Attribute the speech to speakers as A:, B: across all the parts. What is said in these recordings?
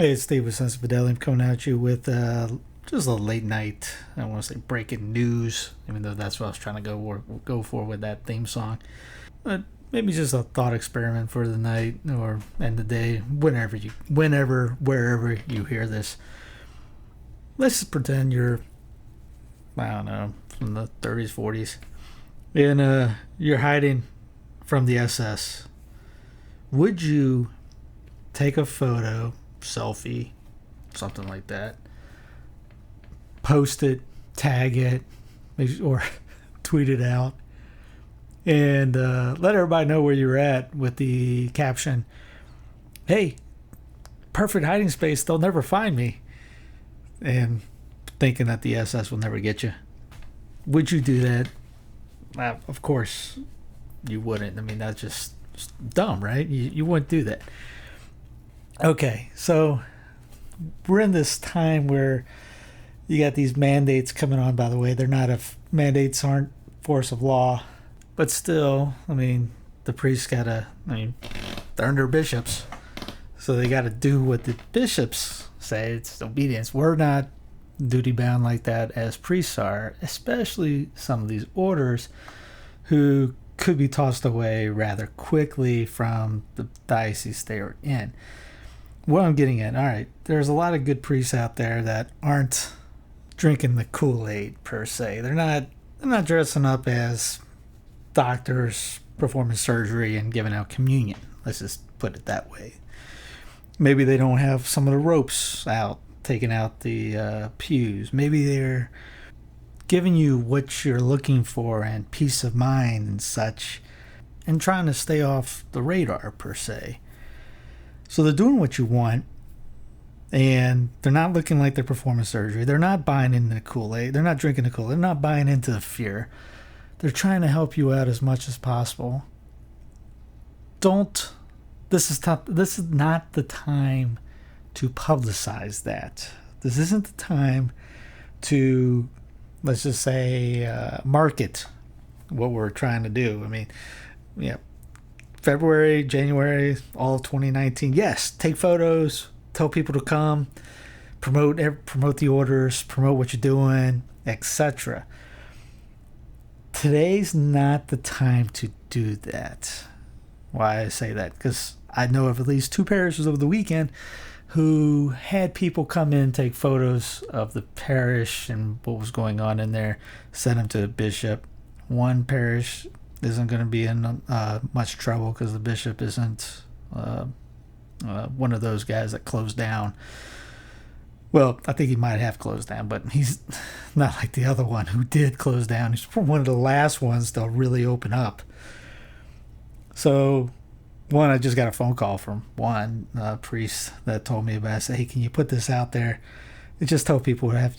A: Hey, it's Steve with Sense of Fidelity. I'm coming at you with just a late night, I don't want to say breaking news, even though that's what I was trying to go for with that theme song. But maybe just a thought experiment for the night or end the day, wherever you hear this. Let's just pretend you're, I don't know, from the 30s, 40s, and you're hiding from the SS. Would you take a photo, selfie, something like that, post it, tag it, or tweet it out, and let everybody know where you're at with the caption, "Hey, perfect hiding space, they'll never find me," and thinking that the SS will never get you? Would you do that? Of course you wouldn't. I mean, that's just dumb, right? You wouldn't do that. Okay, so we're in this time where you got these mandates coming on. By the way, they're not mandates aren't force of law, but still, I mean, the priests gotta. I mean, they're under bishops, so they gotta do what the bishops say. It's obedience. We're not duty bound like that as priests are, especially some of these orders who could be tossed away rather quickly from the diocese they are in. What I'm getting at, all right, there's a lot of good priests out there that aren't drinking the Kool-Aid per se. They're not dressing up as doctors performing surgery and giving out communion. Let's just put it that way. Maybe they don't have some of the ropes out, taking out the pews. Maybe they're giving you what you're looking for and peace of mind and such, and trying to stay off the radar per se. So they're doing what you want, and they're not looking like they're performing surgery. They're not buying into the Kool-Aid. They're not drinking the Kool-Aid. They're not buying into the fear. They're trying to help you out as much as possible. This is not the time to publicize that. This isn't the time to, let's just say, market what we're trying to do. I mean, yeah, February, January, all of 2019. Yes, take photos, tell people to come, promote the orders, promote what you're doing, etc. Today's not the time to do that. Why I say that? Because I know of at least 2 parishes over the weekend who had people come in, take photos of the parish and what was going on in there, send them to the bishop. One parish isn't going to be in much trouble because the bishop isn't one of those guys that closed down. Well, I think he might have closed down, but he's not like the other one who did close down. He's one of the last ones to really open up. So, one, I just got a phone call from one priest that told me about it. I said, "Hey, can you put this out there?" It just told people to have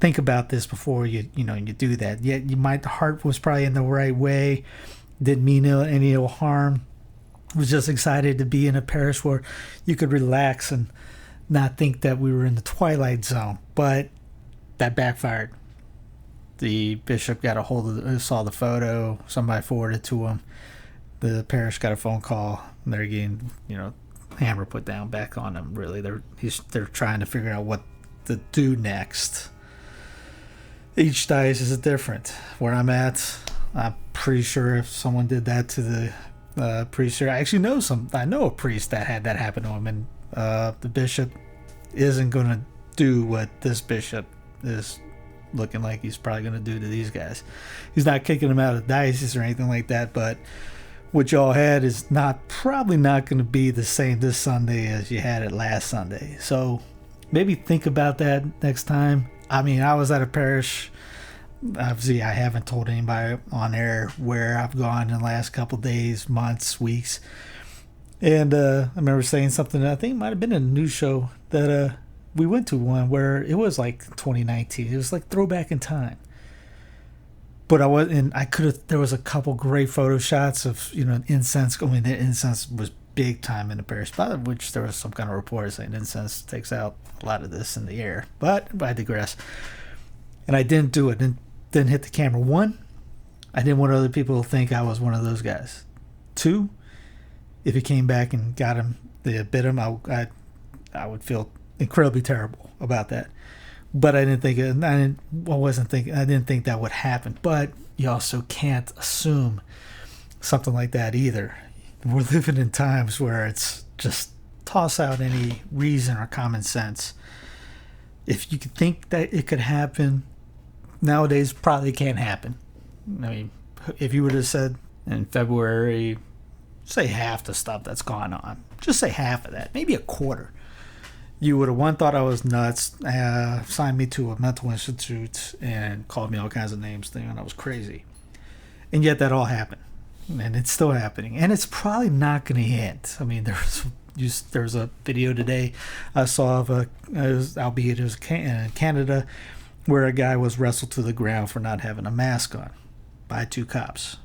A: think about this before you do that. Yet the heart was probably in the right way, didn't mean any ill harm. Was just excited to be in a parish where you could relax and not think that we were in the twilight zone. But that backfired. The bishop got a hold of saw the photo. Somebody forwarded it to him. The parish got a phone call. And they're getting hammer put down back on them. Really, they're trying to figure out what to do next. Each diocese is different. Where I'm at, I'm pretty sure if someone did that to the priest here, I know a priest that had that happen to him, and the bishop isn't going to do what this bishop is looking like he's probably going to do to these guys. He's not kicking them out of the diocese or anything like that, but what y'all had is probably not going to be the same this Sunday as you had it last Sunday. So maybe think about that next time. I mean, I was at a parish. Obviously, I haven't told anybody on air where I've gone in the last couple of days, months, weeks. And I remember saying something that I think might have been in a news show that we went to one where it was like 2019. It was like throwback in time. But there was a couple great photo shots of, incense. I mean, the incense was big time in the parish, by which there was some kind of report saying incense takes out a lot of this in the air. But I digress. And I didn't do it. Didn't hit the camera. 1, I didn't want other people to think I was one of those guys. 2, if he came back and got him, they bit him, I I would feel incredibly terrible about that. But I didn't think it, I didn't think that would happen. But you also can't assume something like that either. We're living in times where it's just toss out any reason or common sense. If you could think that it could happen nowadays, probably can't happen. I mean, if you would have said in February, say half the stuff that's gone on, just say half of that, maybe a quarter, you would have one thought I was nuts, signed me to a mental institute, and called me all kinds of names, thinking I was crazy. And yet that all happened, and it's still happening, and it's probably not going to end. I mean, there's a video today I saw of albeit it was in Canada, where a guy was wrestled to the ground for not having a mask on by 2 cops.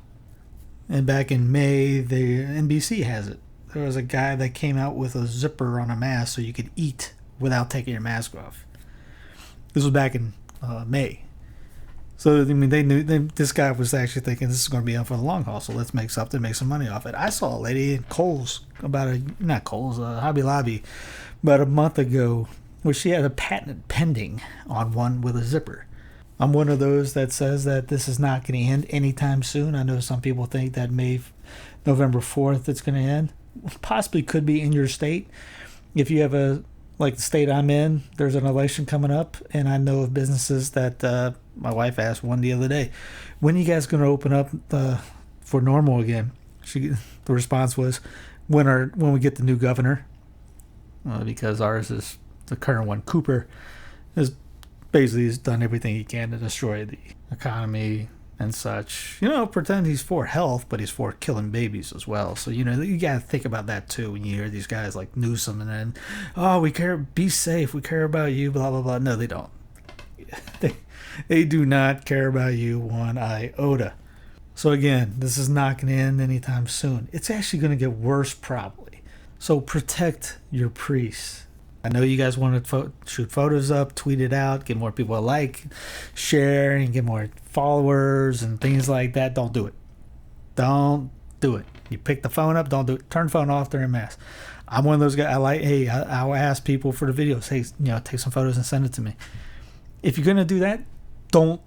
A: And back in May, the NBC has it. There was a guy that came out with a zipper on a mask so you could eat without taking your mask off. This was back in May. So, I mean, they knew this guy was actually thinking this is going to be on for the long haul, so let's make something, make some money off it. I saw a lady in Hobby Lobby, about a month ago, where she had a patent pending on one with a zipper. I'm one of those that says that this is not going to end anytime soon. I know some people think that November 4th it's going to end. Possibly could be in your state. If you have like the state I'm in, there's an election coming up, and I know of businesses that my wife asked one the other day, when are you guys going to open up for normal again? The response was, when we get the new governor, because ours is the current one, Cooper, has done everything he can to destroy the economy and such. Pretend he's for health, but he's for killing babies as well. So, you got to think about that too when you hear these guys like Newsom and then, oh, we care, be safe, we care about you, blah, blah, blah. No, they don't. They do not care about you one iota. So again, this is not going to end anytime soon. It's actually going to get worse probably. So protect your priests. I know you guys want to shoot photos up, tweet it out, get more people to like, share, and get more followers and things like that. Don't do it. Don't do it. You pick the phone up, don't do it. Turn the phone off during mass. I'm one of those guys. I'll ask people for the videos. Hey, take some photos and send it to me. If you're gonna do that, don't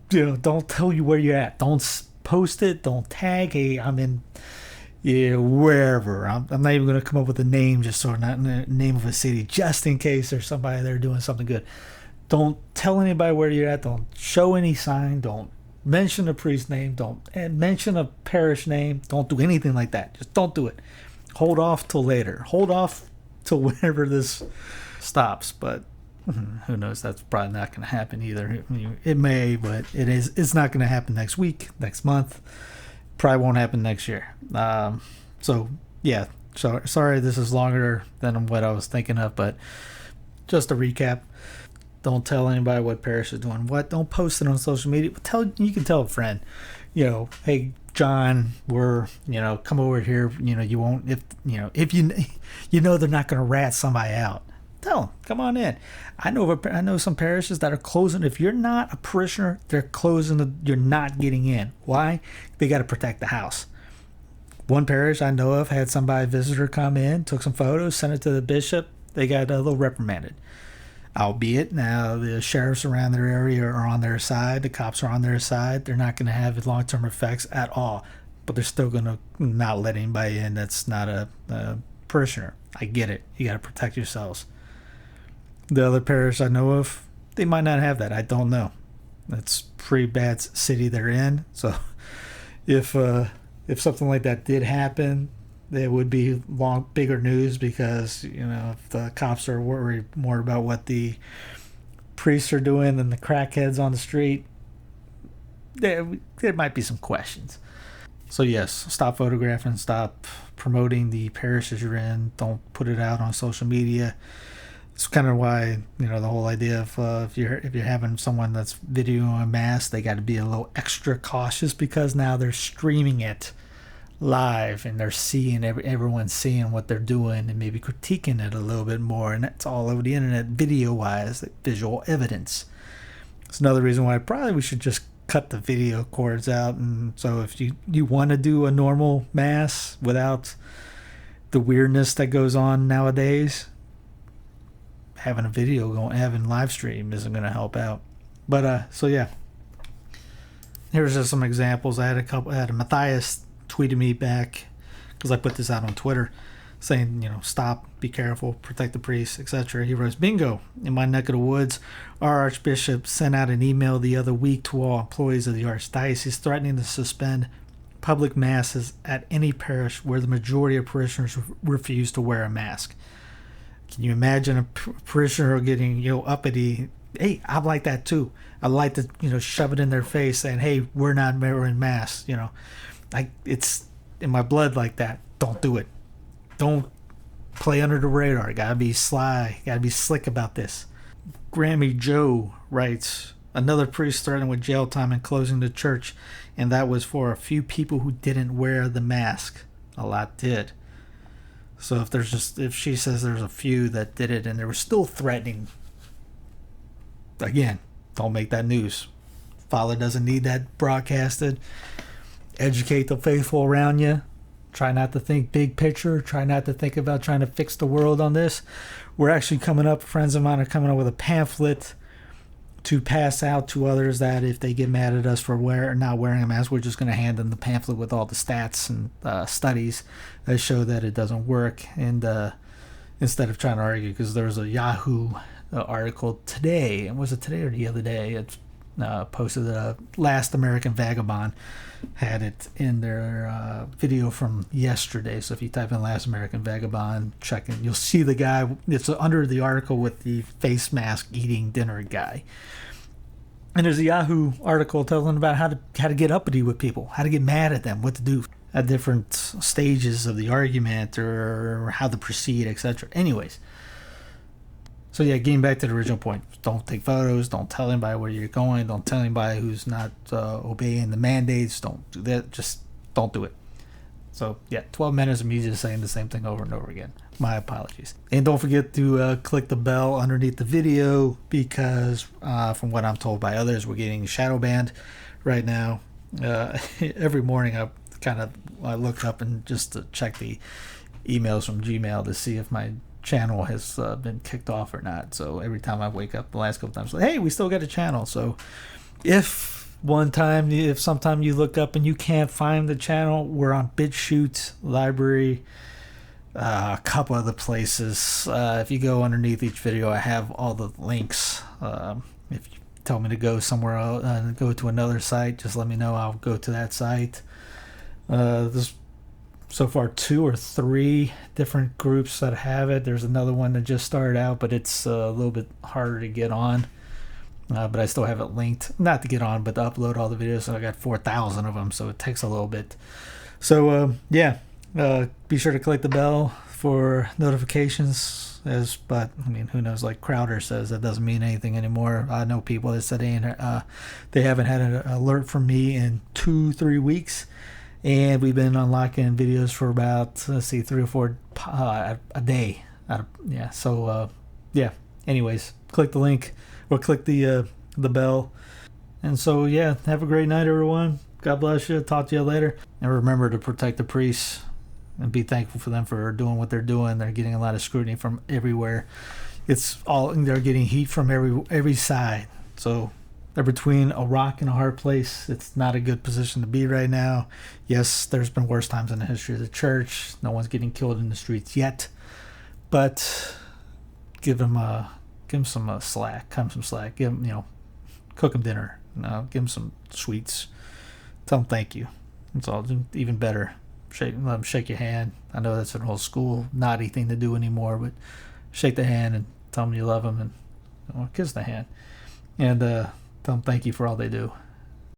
A: tell you where you're at. Don't post it. Don't tag. Hey, I'm in. Yeah, wherever. I'm not even going to come up with a name, just not the name of a city, just in case there's somebody there doing something good. Don't tell anybody where you're at. Don't show any sign. Don't mention a priest's name. Don't mention a parish name. Don't do anything like that. Just don't do it. Hold off till later. Hold off till whenever this stops. But who knows? That's probably not going to happen either. It may, but it's not going to happen next week, next month. Probably won't happen next year. So yeah, sorry this is longer than what I was thinking of, but just to recap, don't tell anybody what parish is doing what. Don't post it on social media. You can tell a friend, hey John, we're come over here. You won't if they're not going to rat somebody out. Tell them, come on in. I know some parishes that are closing. If you're not a parishioner, they're closing. You're not getting in. Why? They got to protect the house. One parish I know of had somebody, visitor, come in, took some photos, sent it to the bishop. They got a little reprimanded. Albeit now the sheriffs around their area are on their side. The cops are on their side. They're not going to have long-term effects at all. But they're still going to not let anybody in that's not a parishioner. I get it. You got to protect yourselves. The other parish I know of, they might not have that. I don't know. That's pretty bad city they're in. So if something like that did happen, it would be bigger news because if the cops are worried more about what the priests are doing than the crackheads on the street, there might be some questions. So yes, stop photographing, stop promoting the parishes you're in. Don't put it out on social media. It's kind of why the whole idea of if you're having someone that's videoing a mass, they got to be a little extra cautious because now they're streaming it live and they're seeing everyone's seeing what they're doing and maybe critiquing it a little bit more, and that's all over the internet, video wise, visual evidence. It's another reason why probably we should just cut the video cords out. And so if you want to do a normal mass without the weirdness that goes on nowadays, having a video going, having live stream isn't going to help out. But so yeah, here's just some examples. I had a Matthias tweeted me back because I put this out on Twitter, saying, stop, be careful, protect the priests, etc. He writes, bingo, in my neck of the woods, our archbishop sent out an email the other week to all employees of the archdiocese threatening to suspend public masses at any parish where the majority of parishioners refuse to wear a mask. Can you imagine a parishioner getting, uppity? Hey, I'm like that too. I like to, shove it in their face saying, hey, we're not wearing masks, it's in my blood like that. Don't do it. Don't play under the radar. Gotta be sly. Gotta be slick about this. Grammy Joe writes, another priest threatened with jail time and closing the church, and that was for a few people who didn't wear the mask. A lot did. So if she says there's a few that did it and they were still threatening, again, don't make that news. Father doesn't need that broadcasted. Educate the faithful around you. Try not to think big picture. Try not to think about trying to fix the world on this. We're actually friends of mine are coming up with a pamphlet to pass out to others that if they get mad at us for not wearing a mask, we're just going to hand them the pamphlet with all the stats and studies that show that it doesn't work. And instead of trying to argue, because there was a Yahoo article today, and was it today or the other day? It's posted that Last American Vagabond had it in their video from yesterday. So if you type in Last American Vagabond, check it, you'll see the guy. It's under the article with the face mask eating dinner guy. And there's a Yahoo article telling about how to get uppity with people, how to get mad at them, what to do at different stages of the argument or how to proceed, etc. Anyways. So yeah, getting back to the original point, don't take photos, don't tell anybody where you're going, don't tell anybody who's not obeying the mandates, don't do that, just don't do it. So yeah, 12 minutes of me just saying the same thing over and over again. My apologies. And don't forget to click the bell underneath the video because from what I'm told by others, we're getting shadow banned right now. Every morning I look up and just to check the emails from Gmail to see if my channel has been kicked off or not. So every time I wake up the last couple times, hey, we still got a channel. So if sometime you look up and you can't find the channel, we're on BitChute, Library, a couple other places. If you go underneath each video, I have all the links. If you tell me to go somewhere else, go to another site, just let me know. I'll go to that site. There's so far 2 or 3 different groups that have it. There's another one that just started out, but it's a little bit harder to get on. But I still have it linked, not to get on, but to upload all the videos. So I got 4,000 of them, so it takes a little bit. So be sure to click the bell for notifications. But I mean, who knows? Like Crowder says, that doesn't mean anything anymore. I know people that said they haven't had an alert from me in 2-3 weeks. And we've been unlocking videos for about 3 or 4 a day. Anyways, click the link or click the bell. And so have a great night, everyone. God bless you. Talk to you later. And remember to protect the priests and be thankful for them for doing what they're doing. They're getting a lot of scrutiny from everywhere. They're getting heat from every side. So they're between a rock and a hard place. It's not a good position to be right now. Yes, there's been worse times in the history of the church. No one's getting killed in the streets yet. But give them some slack. Cut them some slack. Give them, cook them dinner. Give them some sweets. Tell them thank you. It's all even better. Let them shake your hand. I know that's an old school naughty thing to do anymore, but shake the hand and tell them you love them and kiss the hand. And tell them thank you for all they do.